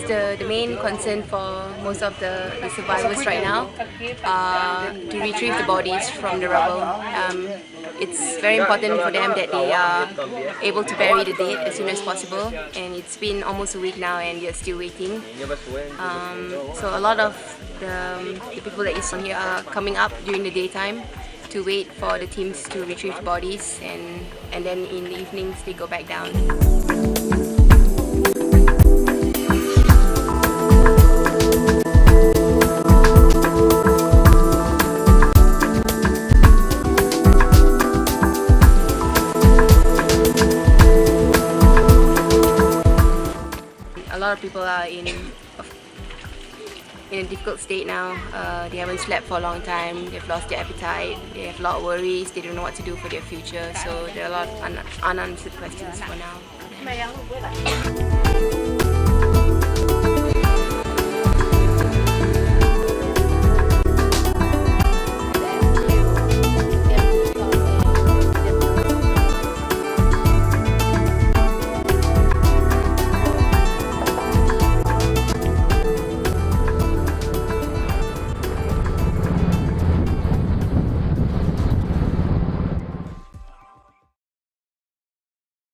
that's the main concern for most of the survivors right now, to retrieve the bodies from the rubble. It's very important for them that they are able to bury the dead as soon as possible, and it's been almost a week now and we are still waiting. So a lot of the people that you see here are coming up during the daytime to wait for the teams to retrieve the bodies, and then in the evenings they go back down. A lot of people are in a difficult state now. They haven't slept for a long time, they've lost their appetite, they have a lot of worries, they don't know what to do for their future, so there are a lot of unanswered questions for now.